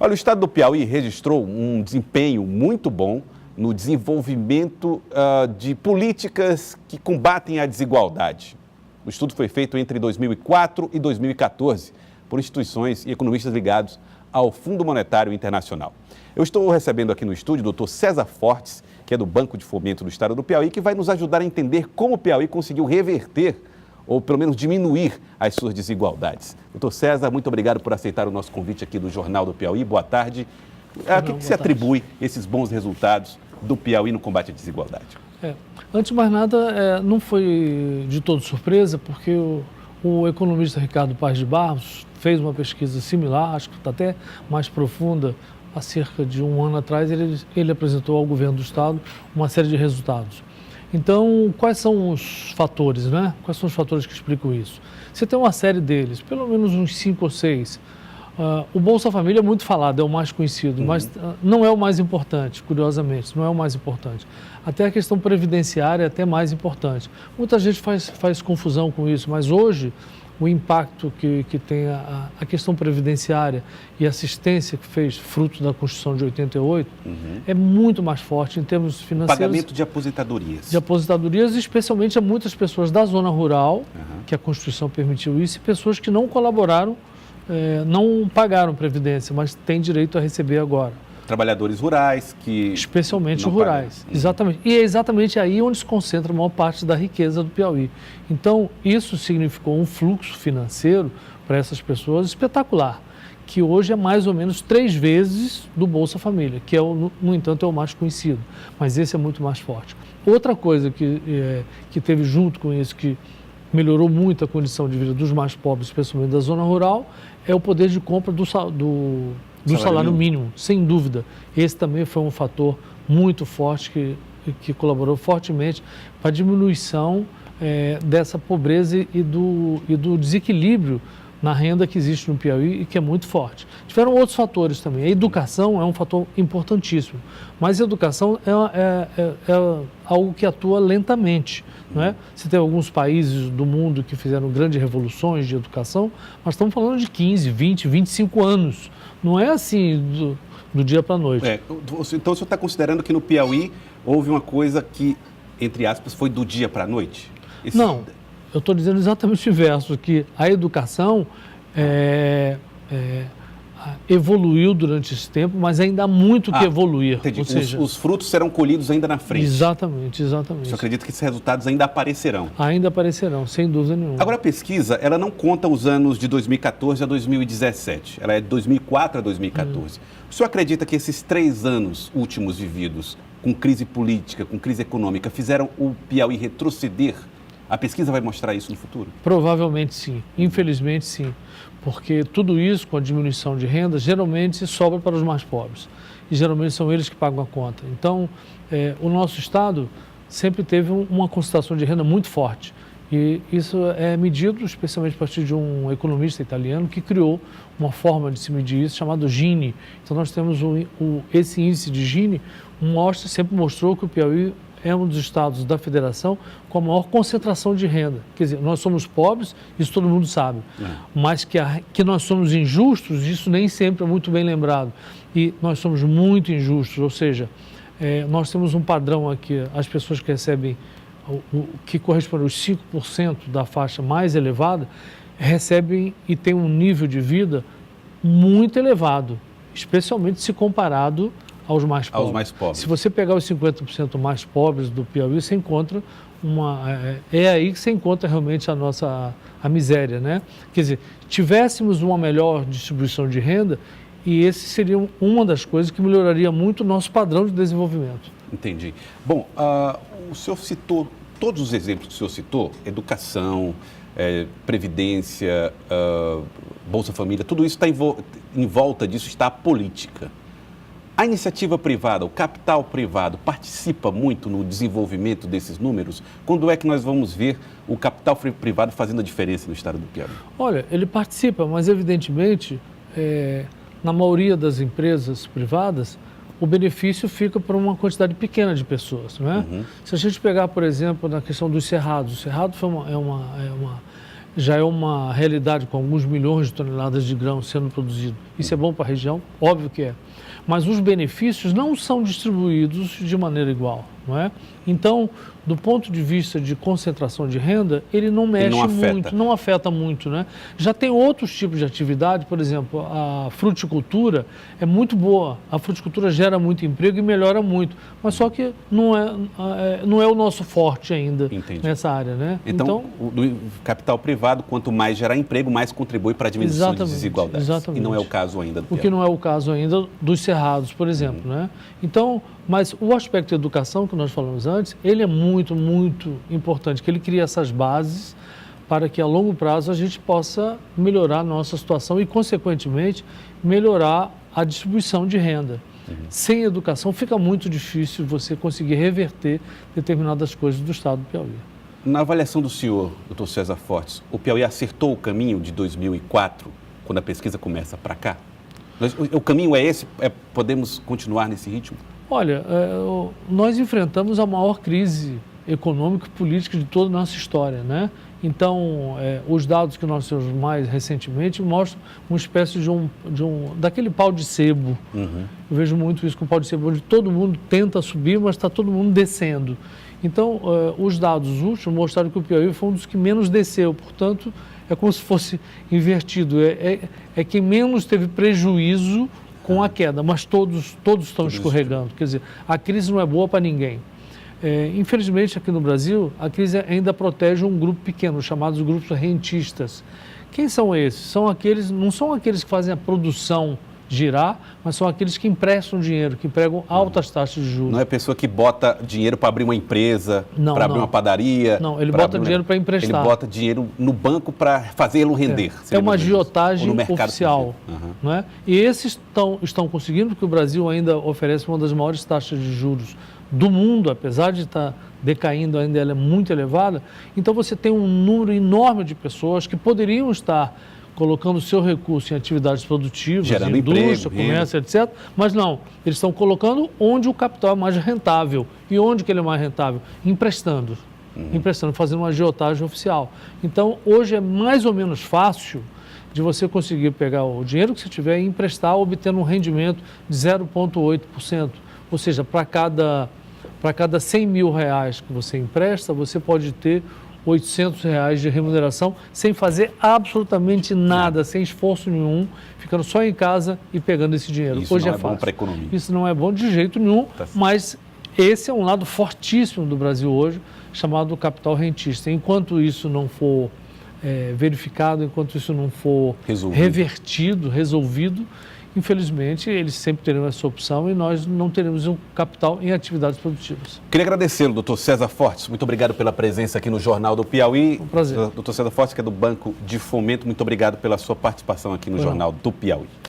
Olha, o estado do Piauí registrou um desempenho muito bom no desenvolvimento de políticas que combatem a desigualdade. O estudo foi feito entre 2004 e 2014 por instituições e economistas ligados ao Fundo Monetário Internacional. Eu estou recebendo aqui no estúdio o Dr. César Fortes, que é do Banco de Fomento do Estado do Piauí, que vai nos ajudar a entender como o Piauí conseguiu reverter ou pelo menos diminuir as suas desigualdades. Doutor César, muito obrigado por aceitar o nosso convite aqui do Jornal do Piauí. Boa tarde. A que se atribui esses bons resultados do Piauí no combate à desigualdade? Antes de mais nada, não foi de todo surpresa, porque o economista Ricardo Paes de Barros fez uma pesquisa similar, acho que está até mais profunda, há cerca de um ano atrás, ele apresentou ao governo do estado uma série de resultados. Então, quais são os fatores, né? Quais são os fatores que explicam isso? Você tem uma série deles, pelo menos uns 5 ou 6. O Bolsa Família é muito falado, é o mais conhecido, mas não é o mais importante, curiosamente, não é o mais importante. Até a questão previdenciária é até mais importante. Muita gente faz confusão com isso, mas hoje o impacto que tem a questão previdenciária e assistência que fez fruto da Constituição de 88 é muito mais forte em termos financeiros. Pagamento de aposentadorias. De aposentadorias, especialmente a muitas pessoas da zona rural, que a Constituição permitiu isso, e pessoas que não colaboraram, não pagaram previdência, mas têm direito a receber agora. Trabalhadores rurais que... Especialmente rurais, exatamente. E é exatamente aí onde se concentra a maior parte da riqueza do Piauí. Então, isso significou um fluxo financeiro para essas pessoas espetacular, que hoje é mais ou menos 3 vezes do Bolsa Família, que no entanto é o mais conhecido, mas esse é muito mais forte. Outra coisa que teve junto com isso, que melhorou muito a condição de vida dos mais pobres, especialmente da zona rural, é o poder de compra do salário mínimo, sem dúvida. Esse também foi um fator muito forte que colaborou fortemente para a diminuição dessa pobreza e do desequilíbrio na renda que existe no Piauí e que é muito forte. Tiveram outros fatores também. A educação é um fator importantíssimo, mas a educação é algo que atua lentamente. Não é? Você tem alguns países do mundo que fizeram grandes revoluções de educação, mas estamos falando de 15, 20, 25 anos. Não é assim do dia para a noite. Então o senhor está considerando que no Piauí houve uma coisa que, entre aspas, foi do dia para a noite? Não, eu estou dizendo exatamente o inverso, que a educação evoluiu durante esse tempo, mas ainda há muito que evoluir. Entendi. Ou seja, os frutos serão colhidos ainda na frente. Exatamente. Você acredita que esses resultados ainda aparecerão? Ainda aparecerão, sem dúvida nenhuma. Agora, a pesquisa, ela não conta os anos de 2014 a 2017. Ela é de 2004 a 2014. O senhor acredita que esses 3 anos últimos vividos, com crise política, com crise econômica, fizeram o Piauí retroceder? A pesquisa vai mostrar isso no futuro? Provavelmente sim. Infelizmente sim. Porque tudo isso, com a diminuição de renda, geralmente sobra para os mais pobres. E geralmente são eles que pagam a conta. Então, o nosso Estado sempre teve uma concentração de renda muito forte. E isso é medido especialmente a partir de um economista italiano que criou uma forma de se medir isso, chamado Gini. Então, nós temos esse índice de Gini, sempre mostrou que o Piauí é um dos estados da federação com a maior concentração de renda. Quer dizer, nós somos pobres, isso todo mundo sabe, mas que nós somos injustos, isso nem sempre é muito bem lembrado. E nós somos muito injustos, ou seja, nós temos um padrão aqui, as pessoas que recebem, que corresponde aos 5% da faixa mais elevada, recebem e têm um nível de vida muito elevado, especialmente se comparado aos mais pobres. Se você pegar os 50% mais pobres do Piauí, você encontra é aí que você encontra realmente a miséria, né? Quer dizer, tivéssemos uma melhor distribuição de renda, e esse seria uma das coisas que melhoraria muito o nosso padrão de desenvolvimento. Entendi. Bom, o senhor citou, todos os exemplos que o senhor citou, educação, previdência, Bolsa Família, tudo isso está em volta disso está a política. A iniciativa privada, o capital privado, participa muito no desenvolvimento desses números? Quando é que nós vamos ver o capital privado fazendo a diferença no estado do Piauí? Olha, ele participa, mas evidentemente, na maioria das empresas privadas, o benefício fica para uma quantidade pequena de pessoas, não é? Se a gente pegar, por exemplo, na questão dos cerrados, o cerrado já é uma realidade com alguns milhões de toneladas de grão sendo produzido. Isso é bom para a região? Óbvio que é. Mas os benefícios não são distribuídos de maneira igual, não é? Então, do ponto de vista de concentração de renda, ele não mexe muito, não afeta muito, né? Já tem outros tipos de atividade, por exemplo, a fruticultura é muito boa, a fruticultura gera muito emprego e melhora muito, mas só que não é o nosso forte ainda. Entendi. Nessa área, né? Então, o capital privado, quanto mais gerar emprego, mais contribui para a diminuição de desigualdades. Exatamente. E não é o caso ainda do Piauí. O que não é o caso ainda dos cerrados, por exemplo, né? Então, mas o aspecto de educação que nós falamos antes, ele é muito, muito importante, que ele cria essas bases para que a longo prazo a gente possa melhorar a nossa situação e, consequentemente, melhorar a distribuição de renda. Sem educação fica muito difícil você conseguir reverter determinadas coisas do estado do Piauí. Na avaliação do senhor, doutor César Fortes, o Piauí acertou o caminho de 2004, quando a pesquisa começa para cá? O caminho é esse? Podemos continuar nesse ritmo? Olha, nós enfrentamos a maior crise econômica e política de toda a nossa história, né? Então, os dados que nós temos mais recentemente mostram uma espécie daquele pau de sebo. Eu vejo muito isso com o pau de sebo, onde todo mundo tenta subir, mas está todo mundo descendo. Então, os dados últimos mostraram que o Piauí foi um dos que menos desceu, portanto, é como se fosse invertido. É quem menos teve prejuízo com a queda, mas todos estão escorregando. Quer dizer, a crise não é boa para ninguém. Infelizmente, aqui no Brasil, a crise ainda protege um grupo pequeno, chamados grupos rentistas. Quem são esses? Não são aqueles que fazem a produção girar, mas são aqueles que emprestam dinheiro, que empregam altas taxas de juros. Não é a pessoa que bota dinheiro para abrir uma empresa, para abrir uma padaria. Não, ele bota dinheiro para emprestar. Ele bota dinheiro no banco para fazê-lo render. É uma agiotagem oficial. Não é? E esses estão conseguindo, porque o Brasil ainda oferece uma das maiores taxas de juros do mundo, apesar de estar decaindo ainda, ela é muito elevada. Então você tem um número enorme de pessoas que poderiam estar colocando o seu recurso em atividades produtivas, gerando indústria, emprego, comércio, etc. Mas não, eles estão colocando onde o capital é mais rentável. E onde que ele é mais rentável? Emprestando. Emprestando, fazendo uma agiotagem oficial. Então, hoje é mais ou menos fácil de você conseguir pegar o dinheiro que você tiver e emprestar, obtendo um rendimento de 0,8%. Ou seja, para cada 100 mil reais que você empresta, você pode ter 800 reais de remuneração sem fazer absolutamente nada, sem esforço nenhum, ficando só em casa e pegando esse dinheiro. Isso hoje não é bom para a economia. Isso não é bom de jeito nenhum, mas esse é um lado fortíssimo do Brasil hoje, chamado capital rentista. Enquanto isso não for verificado, enquanto isso não for resolvido, infelizmente, eles sempre terão essa opção e nós não teremos um capital em atividades produtivas. Queria agradecê-lo, doutor César Fortes. Muito obrigado pela presença aqui no Jornal do Piauí. Um prazer. Doutor César Fortes, que é do Banco de Fomento, muito obrigado pela sua participação aqui no Jornal do Piauí.